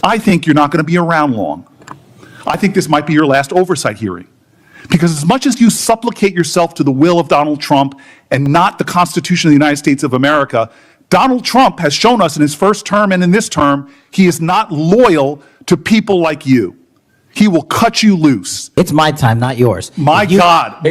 I think you're not going to be around long. I think this might be your last oversight hearing. Because as much as you supplicate yourself to the will of Donald Trump and not the Constitution of the United States of America, Donald Trump has shown us in his first term and in this term, he is not loyal to people like you. He will cut you loose. It's my time, not yours. My God.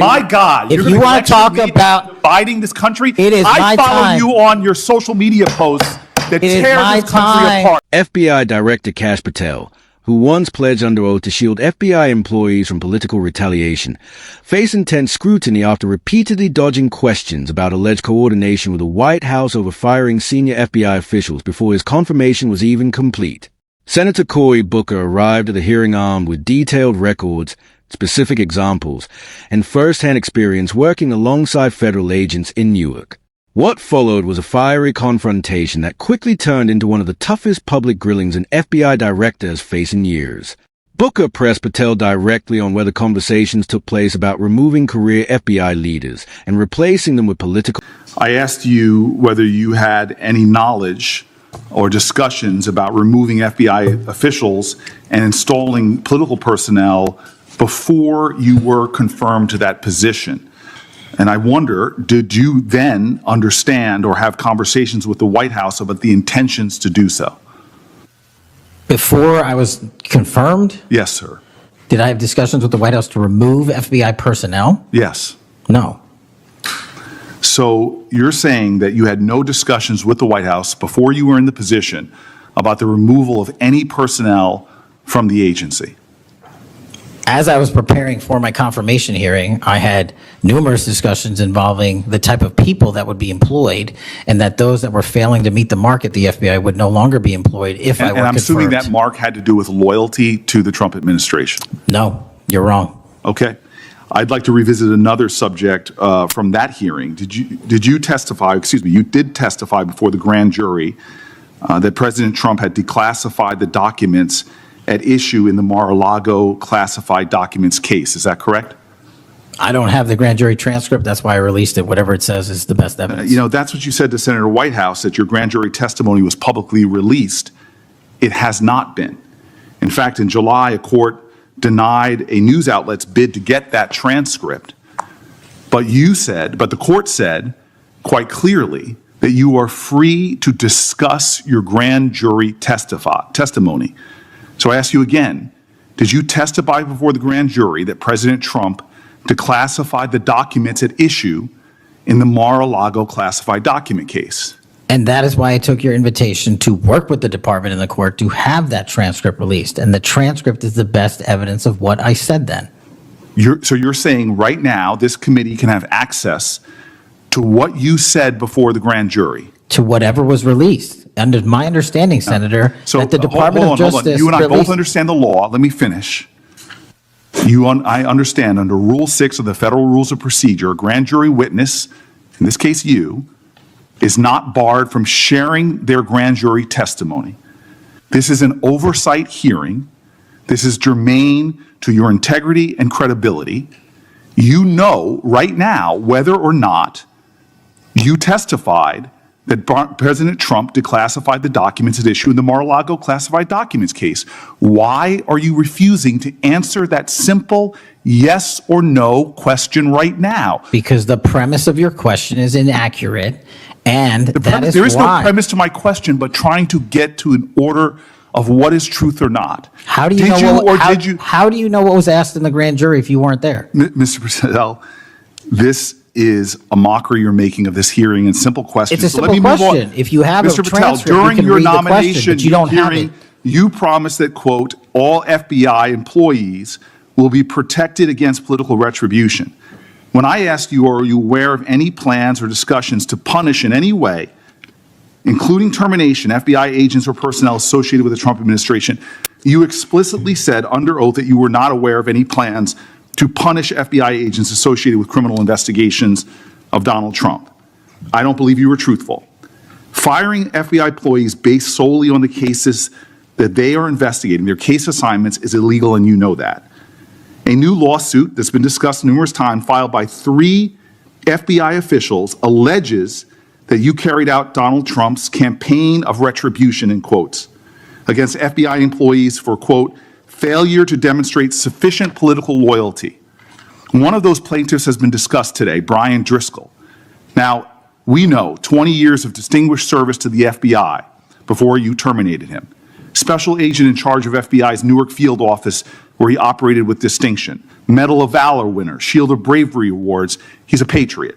If you want to talk about dividing this country, it is I my follow time. you on your social media posts that tear this country apart. FBI Director Kash Patel, who once pledged under oath to shield FBI employees from political retaliation, faced intense scrutiny after repeatedly dodging questions about alleged coordination with the White House over firing senior FBI officials before his confirmation was even complete. Senator Cory Booker arrived at the hearing armed with detailed records, specific examples, and first-hand experience working alongside federal agents in Newark. What followed was a fiery confrontation that quickly turned into one of the toughest public grillings an FBI director has faced in years. Booker pressed Patel directly on whether conversations took place about removing career FBI leaders and replacing them with political... I asked you whether you had any knowledge or discussions about removing FBI officials and installing political personnel before you were confirmed to that position. And I wonder, did you then understand or have conversations with the White House about the intentions to do so? Before I was confirmed, Yes, sir. did I have discussions with the White House to remove FBI personnel? Yes. No. So you're saying that you had no discussions with the White House before you were in the position about the removal of any personnel from the agency? As I was preparing for my confirmation hearing, I had numerous discussions involving the type of people that would be employed, and that those that were failing to meet the mark at the FBI would no longer be employed if I were And I'm assuming confirmed. that mark had to do with loyalty to the Trump administration. No, you're wrong. Okay. I'd like to revisit another subject from that hearing. Did you testify, excuse me, you did testify before the grand jury that President Trump had declassified the documents at issue in the Mar-a-Lago classified documents case. Is that correct? I don't have the grand jury transcript. That's why I released it. Whatever it says is the best evidence. You know, that's what you said to Senator Whitehouse, that your grand jury testimony was publicly released. It has not been. In fact, in July, a court denied a news outlet's bid to get that transcript. But the court said quite clearly that you are free to discuss your grand jury testimony. So I ask you again, did you testify before the grand jury that President Trump declassified the documents at issue in the Mar-a-Lago classified document case? And that is why I took your invitation to work with the department and the court to have that transcript released. And the transcript is the best evidence of what I said then. So you're saying right now this committee can have access to what you said before the grand jury? To whatever was released. Under my understanding, Senator, that the Department of Justice... You and I both understand the law. Let me finish. I understand under Rule 6 of the Federal Rules of Procedure, a grand jury witness, in this case you, is not barred from sharing their grand jury testimony. This is an oversight hearing. This is germane to your integrity and credibility. You know right now whether or not you testified that President Trump declassified the documents at issue in the Mar-a-Lago classified documents case. Why are you refusing to answer that simple yes or no question right now? Because the premise of your question is inaccurate, and that is why. There is no premise to my question, but trying to get to an order of what is truth or not. How do you How do you know what was asked in the grand jury if you weren't there? Mr. Patel, this is a mockery you're making of this hearing and simple questions. It's a simple question. If you have Mr. a Patel, transcript, during you can your read the nomination question, but you don't have it. You promised that, quote, all FBI employees will be protected against political retribution. When I asked you, are you aware of any plans or discussions to punish in any way, including termination, FBI agents or personnel associated with the Trump administration, you explicitly said under oath that you were not aware of any plans to punish FBI agents associated with criminal investigations of Donald Trump. I don't believe you were truthful. Firing FBI employees based solely on the cases that they are investigating, their case assignments, is illegal, and you know that. A new lawsuit that's been discussed numerous times, filed by 3 FBI officials, alleges that you carried out Donald Trump's campaign of retribution, in quotes, against FBI employees for, quote, failure to demonstrate sufficient political loyalty. One of those plaintiffs has been discussed today, Brian Driscoll. Now, we know 20 years of distinguished service to the FBI before you terminated him. Special agent in charge of FBI's Newark field office, where he operated with distinction. Medal of Valor winner, Shield of Bravery awards. He's a patriot.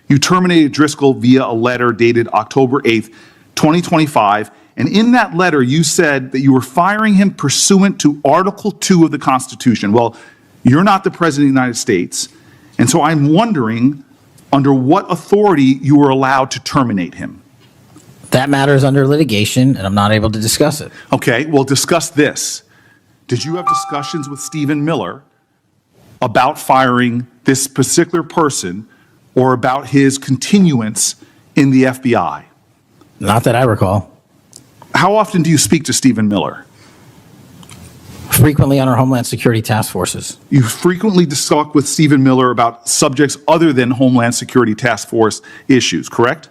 You terminated Driscoll via a letter dated October 8th, 2025, and in that letter you said that you were firing him pursuant to Article 2 of the Constitution. Well, you're not the President of the United States, and so I'm wondering under what authority you were allowed to terminate him. That matter is under litigation, and I'm not able to discuss it. Okay, well, discuss this. Did you have discussions with Stephen Miller about firing this particular person or about his continuance in the FBI? Not that I recall. How often do you speak to Stephen Miller? Frequently on our Homeland Security task forces. You frequently talk with Stephen Miller about subjects other than Homeland Security task force issues, correct?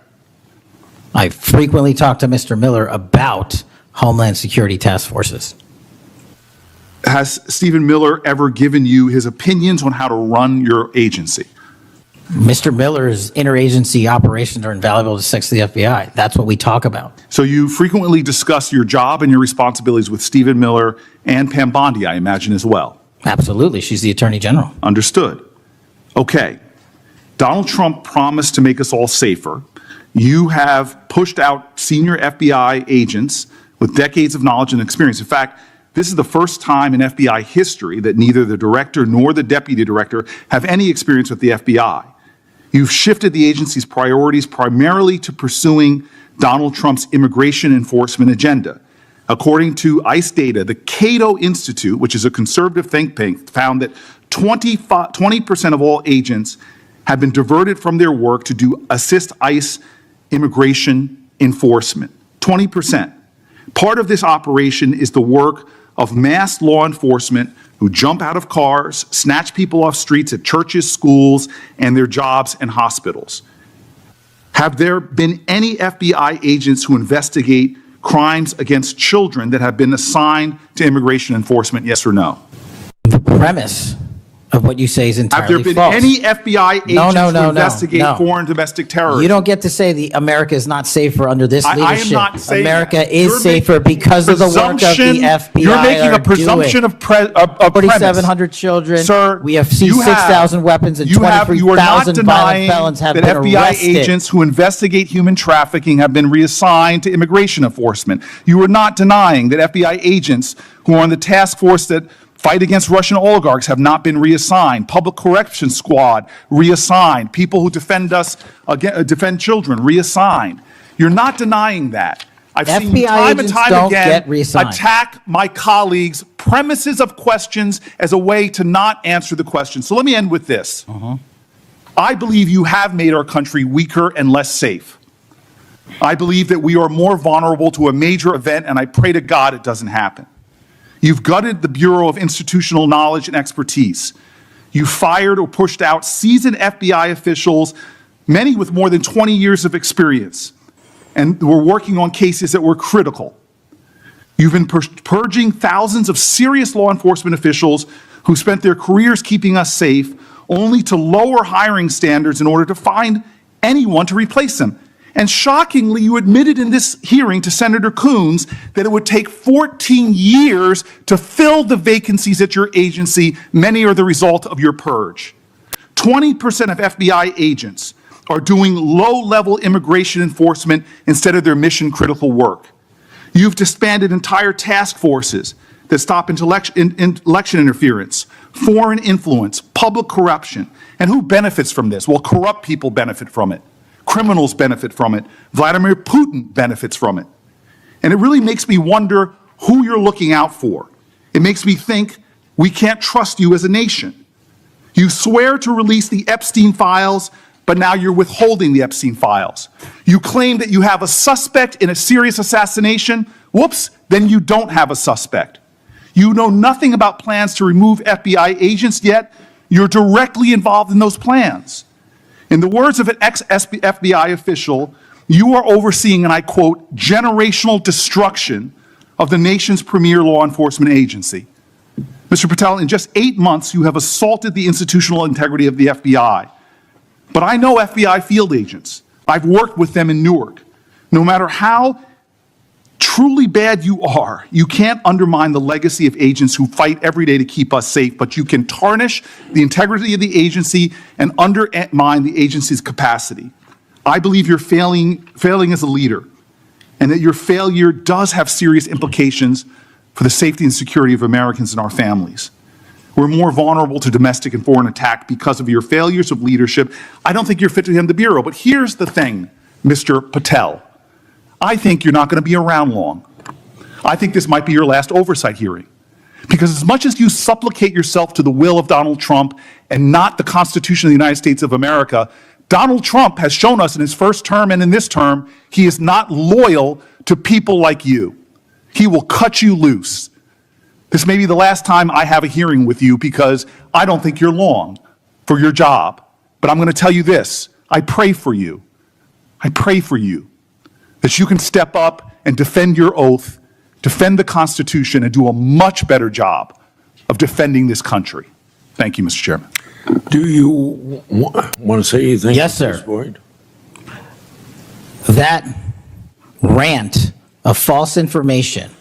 I frequently talk to Mr. Miller about Homeland Security task forces. Has Stephen Miller ever given you his opinions on how to run your agency? Mr. Miller's interagency operations are invaluable to the FBI. That's what we talk about. So you frequently discuss your job and your responsibilities with Stephen Miller and Pam Bondi, I imagine, as well. Absolutely. She's the Attorney General. Understood. Okay. Donald Trump promised to make us all safer. You have pushed out senior FBI agents with decades of knowledge and experience. In fact, this is the first time in FBI history that neither the director nor the deputy director have any experience with the FBI. You've shifted the agency's priorities primarily to pursuing Donald Trump's immigration enforcement agenda. According to ICE data, the Cato Institute, which is a conservative think tank, found that 20% of all agents have been diverted from their work to assist ICE immigration enforcement. 20%. Part of this operation is the work of mass law enforcement who jump out of cars, snatch people off streets at churches, schools, and their jobs and hospitals. Have there been any FBI agents who investigate crimes against children that have been assigned to immigration enforcement, yes or no? The premise of what you say is entirely Have there been false. any FBI agents No, who investigate no. foreign domestic terrorism? You don't get to say the America is not safer under this I am leadership. not saying America that. is You're safer making because of the work of the presumption- FBI. You're making are a presumption doing. of premise. 4,700 children. Sir, We have seized you have- 6,000 weapons and you are not 23,000 violent denying felons have that been FBI arrested. agents who investigate human trafficking have been reassigned to immigration enforcement. You are not denying that FBI agents who are on the task force that fight against Russian oligarchs have not been reassigned. Public Corrections Squad reassigned. People who defend us, defend children reassigned. You're not denying that. I've seen you FBI time and agents time don't again get reassigned. attack my colleagues' premises of questions as a way to not answer the question. So let me end with this. I believe you have made our country weaker and less safe. I believe that we are more vulnerable to a major event, and I pray to God it doesn't happen. You've gutted the Bureau of Institutional Knowledge and Expertise. You fired or pushed out seasoned FBI officials, many with more than 20 years of experience, and were working on cases that were critical. You've been purging thousands of serious law enforcement officials who spent their careers keeping us safe, only to lower hiring standards in order to find anyone to replace them. And shockingly, you admitted in this hearing to Senator Coons that it would take 14 years to fill the vacancies at your agency. Many are the result of your purge. 20% of FBI agents are doing low-level immigration enforcement instead of their mission-critical work. You've disbanded entire task forces that stop election interference, foreign influence, public corruption. And who benefits from this? Well, corrupt people benefit from it. Criminals benefit from it. Vladimir Putin benefits from it. And it really makes me wonder who you're looking out for. It makes me think we can't trust you as a nation. You swear to release the Epstein files, but now you're withholding the Epstein files. You claim that you have a suspect in a serious assassination. Whoops, then you don't have a suspect. You know nothing about plans to remove FBI agents, yet you're directly involved in those plans. In the words of an ex-FBI official, you are overseeing, and I quote, generational destruction of the nation's premier law enforcement agency. Mr. Patel, in just 8 months, you have assaulted the institutional integrity of the FBI. But I know FBI field agents. I've worked with them in Newark. No matter how truly bad you are, you can't undermine the legacy of agents who fight every day to keep us safe, but you can tarnish the integrity of the agency and undermine the agency's capacity. I believe you're failing as a leader, and that your failure does have serious implications for the safety and security of Americans and our families. We're more vulnerable to domestic and foreign attack because of your failures of leadership. I don't think you're fit to hand the bureau, but here's the thing, Mr. Patel. I think you're not going to be around long. I think this might be your last oversight hearing. Because as much as you supplicate yourself to the will of Donald Trump and not the Constitution of the United States of America, Donald Trump has shown us in his first term and in this term, he is not loyal to people like you. He will cut you loose. This may be the last time I have a hearing with you because I don't think you're long for your job. But I'm going to tell you this. I pray for you. I pray for you that you can step up and defend your oath, defend the Constitution, and do a much better job of defending this country. Thank you, Mr. Chairman. Do you want to say anything? Yes, at this sir. point? That rant of false information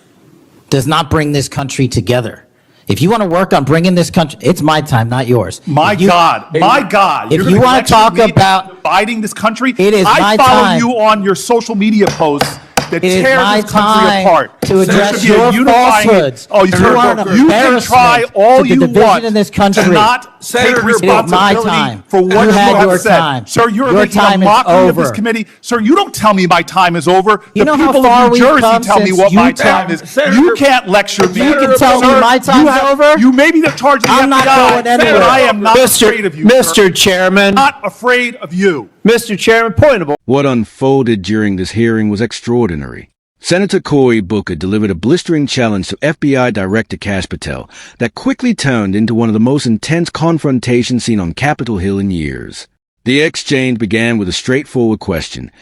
does not bring this country together. If you want to work on bringing this country, it's my time, not yours. My God. If You're you gonna want to lecture talk me about, dividing this country, it is I my follow time. you on your social media posts that it is tear my this country time apart. to There address should be a your unifying- falsehoods. Oh, You are an you can try embarrassment all to the you division want in this country. to not take Senator, it is my responsibility time. for what You you had have your said. time. Sir, you're Your making a time is mockery of this over. committee. Sir, you don't tell me my time is over. You The know how people far of New we've Jersey come tell me since what my you time told- is. Senator- You can't lecture me. You can tell me Sir, my time's over? You may be the charge of the I'm not FBI, going anywhere. but I am not afraid of you, sir. Mr. Chairman, Not afraid of you. Mr. Chairman, point of order. What unfolded during this hearing was extraordinary. Senator Cory Booker delivered a blistering challenge to FBI Director Kash Patel that quickly turned into one of the most intense confrontations seen on Capitol Hill in years. The exchange began with a straightforward question.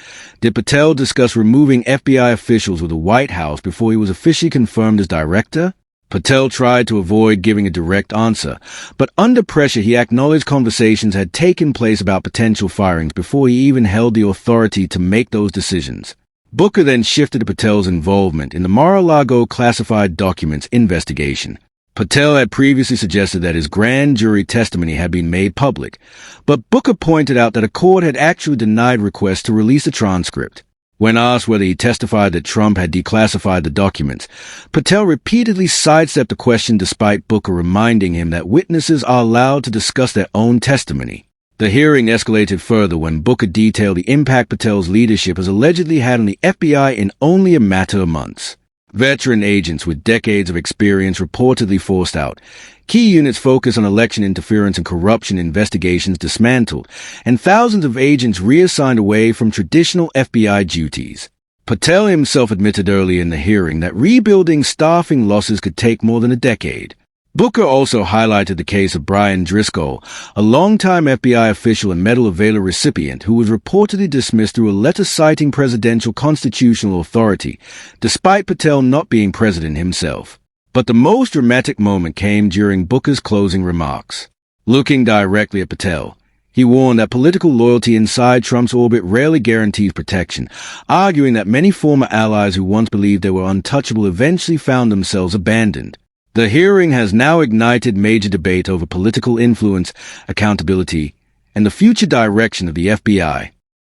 Did Patel discuss removing FBI officials with the White House before he was officially confirmed as director? Patel tried to avoid giving a direct answer, but under pressure he acknowledged conversations had taken place about potential firings before he even held the authority to make those decisions. Booker then shifted to Patel's involvement in the Mar-a-Lago classified documents investigation. Patel had previously suggested that his grand jury testimony had been made public, but Booker pointed out that a court had actually denied requests to release a transcript. When asked whether he testified that Trump had declassified the documents, Patel repeatedly sidestepped the question despite Booker reminding him that witnesses are allowed to discuss their own testimony. The hearing escalated further when Booker detailed the impact Patel's leadership has allegedly had on the FBI in only a matter of months. Veteran agents with decades of experience reportedly forced out, key units focused on election interference and corruption investigations dismantled, and thousands of agents reassigned away from traditional FBI duties. Patel himself admitted early in the hearing that rebuilding staffing losses could take more than a decade. Booker also highlighted the case of Brian Driscoll, a longtime FBI official and Medal of Valor recipient who was reportedly dismissed through a letter citing presidential constitutional authority, despite Patel not being president himself. But the most dramatic moment came during Booker's closing remarks. Looking directly at Patel, he warned that political loyalty inside Trump's orbit rarely guarantees protection, arguing that many former allies who once believed they were untouchable eventually found themselves abandoned. The hearing has now ignited major debate over political influence, accountability, and the future direction of the FBI.